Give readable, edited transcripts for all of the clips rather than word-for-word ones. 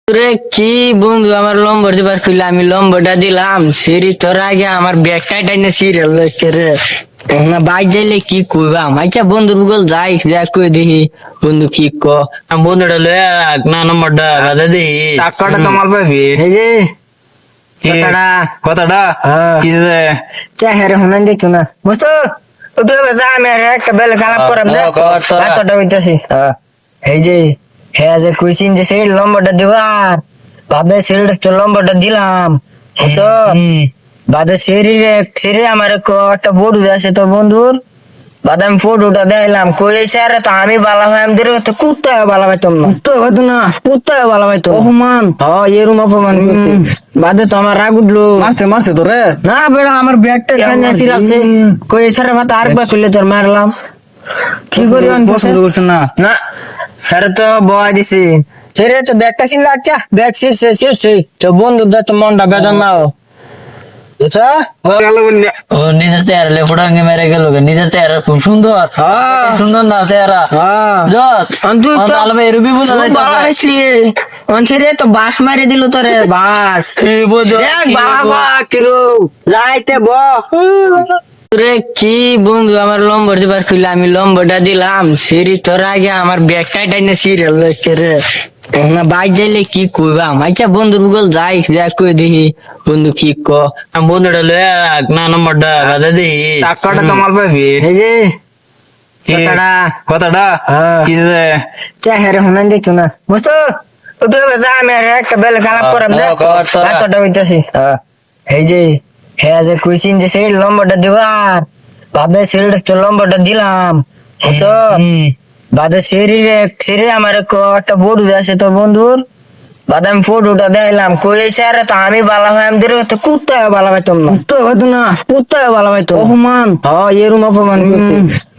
রে কি বন্ধু আমার লম্বর দিবার খুলে আমি লম্বরটা দিলাম সিঁড়ি তোর আগে আমার ব্যাগটাই টাইনে সিরিয়াল লেখে রে না বাইক যাইলে কি কইবাম আচ্ছা বন্ধু গুগল যাই যা কই দেখি বন্ধু কি ক বন্ধুটা না নম্বরটা বাদে দিই টাকাটা তোমার পাবি এই যে কি? কথাটা কথাটা হ্যাঁ। কিসে চা হেরে হুনান দিত না বুঝতো তুই যা আমি আর একটা বেল খারাপ করাম দে কর তোরা। এতটা হইতাছি এই যে হ্যাঁ যে কইছিন যে সেই লম্বরটা দিবার বাদে সেটা তো লম্বরটা দিলাম বুঝছো বাদে সেরে আমার একটা ফটো আছে তোর বন্ধুর বাদে আমি ফটোটা দেখলাম কই স্যার তো আমি বালা ভাই আমি তো কুত্তায় বালা পাইতাম না তো হয়তো না কুত্তায় বালা পাইতাম অপমান হ্যাঁ এরম অপমান করছে বাদে তো আমার রাগ উঠলো মারছে তোরে না বেড়া আমার ব্যাগটা এখানে সিরাচ্ছে কই স্যার মাথা আরেকবার করলে তোর মারলাম কি করি পছন্দ করছে না না স্যার তো বয় দিছি সেরে তো ব্যাগটা চিনলে আচ্ছা ব্যাগ শেষ তো বন্ধু যাতে মনটা বেদন নাও বুঝছো ও নিজের চেহারা লেফুটাঙ্গে মেরে গেল নিজের চেহারা খুব সুন্দর হ্যাঁ সুন্দর না চেহারা হ্যাঁ যত তুই তো আলবে এরবি বুঝা যায় রে তো বাস মারি দিল তোরে বাস কি বুঝো দেখ বাবা কিরো যাইতে ব রে কি বন্ধু আমার লম্বর দিবার খুলে আমি লম্বরটা দিলাম সিঁড়ি তোর আগে আমার ব্যাগটাই টাইনে সিরিয়াল লেখে রে না বাইক যাইলে কি কইবাম আচ্ছা বন্ধু গুগল যাই যা কই দেখি বন্ধু কি ক বন্ধুটা না নম্বরটা বাদে দিই টাকাটা তোমার পাবি এই যে কি? কথাটা কথাটা হ্যাঁ। কিসে চা হেরে হুনান দিত না বুঝতো তুই যা আমি আর একটা বেল খারাপ করাম দে কর তোরা। এতটা হইতাছি এই যে হ্যাঁ যে কইছিন যে সেই লম্বরটা দিবার বাদে সেটা তো লম্বরটা দিলাম বুঝছো বাদে সেরে আমার একটা ফটো আছে তোর বন্ধুর বাদে আমি ফটোটা দেখলাম কই স্যার তো আমি বালা ভাই আমি তো কুত্তায় বালা পাইতাম না তো হয়তো না কুত্তায় বালা পাইতাম অপমান হ্যাঁ এরম অপমান করছে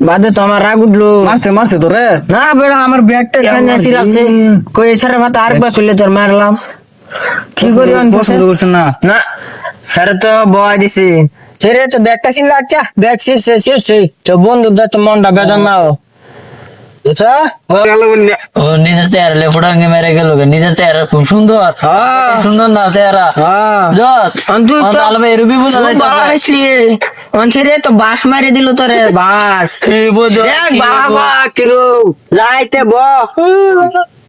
বাদে তো আমার রাগ উঠলো মারছে তোরে না বেড়া আমার ব্যাগটা এখানে সিরাচ্ছে কই স্যার মাথা আরেকবার করলে তোর মারলাম কি করি পছন্দ করছে না না স্যার তো বয় দিছি সেরে তো ব্যাগটা চিনলে আচ্ছা ব্যাগ শেষ তো বন্ধু যাতে মনটা বেদন নাও বুঝছো ও নিজের চেহারা লেফুটাঙ্গে মেরে গেল নিজের চেহারা খুব সুন্দর হ্যাঁ সুন্দর না চেহারা হ্যাঁ যত তুই তো আলবে এরবি বুঝা যায় রে তো বাস মারি দিল তোরে বাস কি বুঝো দেখ বাবা কিরো যাইতে ব